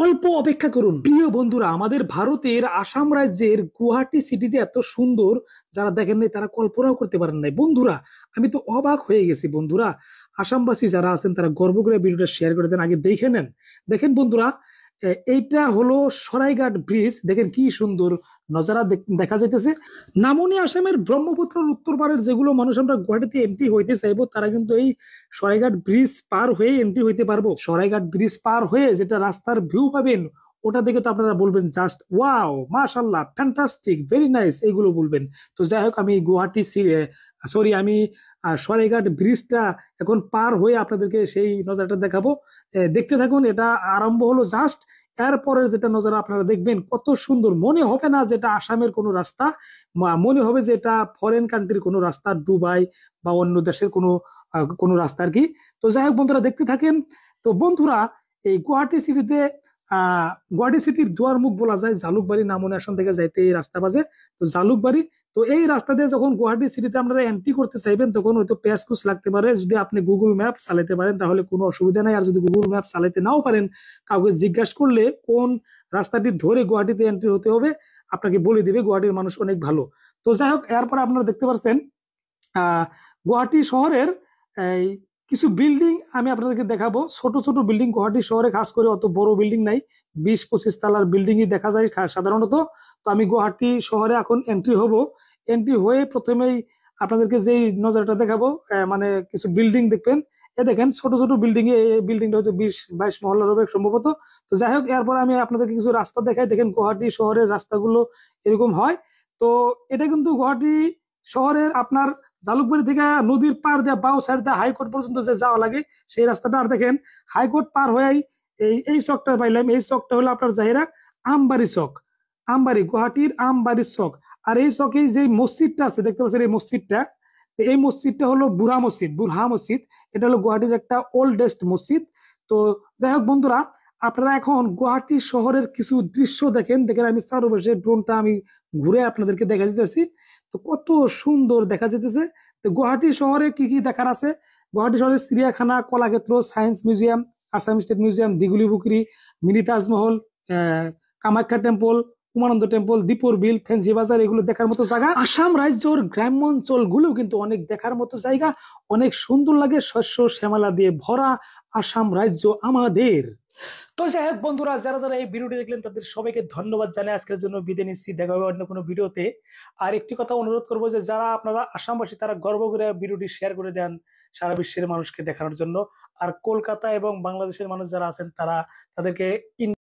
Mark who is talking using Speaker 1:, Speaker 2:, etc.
Speaker 1: অল্প অপেক্ষা করুন প্রিয় বন্ধুরা। আমাদের ভারতের আসাম রাজ্যের গুয়াহাটি সিটি যে এত সুন্দর, যারা দেখেন নাই তারা কল্পনাও করতে পারেন নাই বন্ধুরা। আমি তো অবাক হয়ে গেছি বন্ধুরা। আসামবাসী যারা আছেন তারা গর্ব করে ভিডিওটা শেয়ার করে দেন, আগে দেখে নেন। দেখেন বন্ধুরা, এইটা হলো সরাইঘাট ব্রিজ। দেখেন কি সুন্দর নজারা দেখা যাইতেছে। নামনি আসামের ব্রহ্মপুত্রের উত্তর পারের যেগুলো মানুষ আমরা গুয়াহাটিতে এন্ট্রি হইতে চাইবো, তারা কিন্তু এই সরাইঘাট ব্রিজ পার হয়ে এন্ট্রি হইতে পারবো। সরাইঘাট ব্রিজ পার হয়ে যেটা রাস্তার ভিউ পাবেন, ওটা দেখে তো আপনারা বলবেন জাস্ট ওয়াও, মাশাআল্লাহ, ফ্যান্টাস্টিক, ভেরি নাইস, এইগুলো বলবেন। তো যাই হোক, আমি আমি সরাইঘাট ব্রিজটা এখন পার হয়ে আপনাদেরকে সেই নজারাটা দেখাবো। দেখতে থাকুন। এটা আরম্ভ হলো জাস্ট, এরপরের যেটা নজারা আপনারা দেখবেন কত সুন্দর। মনে হবে না যেটা আসামের কোনো রাস্তা, মনে হবে যে এটা ফরেন কান্ট্রির কোনো রাস্তা, দুবাই বা অন্য দেশের কোনো রাস্তা আর কি। তো যাই হোক বন্ধুরা, দেখতে থাকেন। তো বন্ধুরা, এই গুয়াহাটি সিটির দুয়ার মুখ বলা যায় জালুকবাড়ি। নামনি আসন থেকে যাইতে এই রাস্তা বাজে তো জালুকবাড়ি। তো এই রাস্তা দিয়ে যখন গুয়াহাটি সিটিতে আপনারা এন্ট্রি করতে চাইবেন, তখন হয়তো পেঁয়াজকুচ লাগতে পারে। যদি আপনি গুগল ম্যাপ চালাতে পারেন তাহলে কোনো অসুবিধা নাই। আর যদি গুগল ম্যাপ চালাতে নাও পারেন, কাউকে জিজ্ঞাসা করলে কোন রাস্তাটি ধরে গুয়াহাটিতে এন্ট্রি হতে হবে আপনাকে বলে দিবে। গুয়াহাটির মানুষ অনেক ভালো। তো যাই হোক, এরপর আপনারা দেখতে পাচ্ছেন গুয়াহাটি শহরের এই কিছু বিল্ডিং আমি আপনাদেরকে দেখাবো। ছোট ছোট বিল্ডিং, গুয়াহাটি শহরে খাস করে অত বড় বিল্ডিং নাই, 20-25 তলার বিল্ডিংই দেখা যায় সাধারণত। তো আমি গুয়াহাটি শহরে এখন এন্ট্রি হব। এন্ট্রি হয়ে প্রথমেই আপনাদেরকে যেই নজরটা দেখাবো, মানে কিছু বিল্ডিং দেখবেন। এ দেখেন ছোট ছোট বিল্ডিং এ, এই বিল্ডিংটা হয়তো 20-22 মহলার হবে সম্ভবত। তো যাই হোক, এরপর আমি আপনাদেরকে কিছু রাস্তা দেখাই। দেখেন গুয়াহাটি শহরের রাস্তাগুলো এরকম হয়। তো এটা কিন্তু গুয়াহাটি শহরের আপনার জালুকবাড়ি থেকে নদীর পার দিয়ে বাউ সাইড দিয়ে হাইকোর্ট পর্যন্ত যে যাওয়া লাগে সেই রাস্তাটা। আর দেখেন হাইকোর্ট পার হয়ে এই এই চকটা পাইলাম। এই চকটা হলো আপনার জাহিরা আমবাড়ি চক, আমবাড়ি, গুয়াহাটির আমবাড়ি চক। আর এই চকে যে মসজিদটা আছে দেখতে পাচ্ছেন, এই মসজিদটা, তো এই মসজিদটা হলো বুরহা মসজিদ। এটা হলো গুয়াহাটির একটা ওল্ডেস্ট মসজিদ। তো যাই হোক বন্ধুরা, আপনারা এখন গুয়াহাটি শহরের কিছু দৃশ্য দেখেন। দেখেন আমি চারপাশে ড্রোনটা আমি ঘুরে আপনাদেরকে দেখা দিতেছি। তো কত সুন্দর দেখা যেতেছে। তো গুয়াহাটি শহরে কি কি দেখার আছে? গুয়াহাটি শহরে চিড়িয়াখানা, Kalakshetra, science museum, Assam state museum, Dighali Pukhuri, mini Taj Mahal, Kamakhya temple, Umananda temple, Deepor Beel, fancy bazaar, এগুলো দেখার মতো জায়গা। আসাম রাজ্যের গ্রাম্য অঞ্চল গুলো কিন্তু অনেক দেখার মতো জায়গা, অনেক সুন্দর লাগে। শস্য শ্যামলা দিয়ে ভরা আসাম রাজ্য আমাদের। তো যাই হোক বন্ধুরা, যারা যারা এই ভিডিওটি দেখলেন তাদের সবাইকে ধন্যবাদ জানাই। আজকের জন্য বিদায় নিচ্ছি, দেখা হবে অন্য কোনো ভিডিওতে। আর একটি কথা অনুরোধ করবো যে যারা আপনারা আসামবাসী তারা গর্ব করে ভিডিওটি শেয়ার করে দেন সারা বিশ্বের মানুষকে দেখানোর জন্য। আর কলকাতা এবং বাংলাদেশের মানুষ যারা আছেন তারা তাদেরকে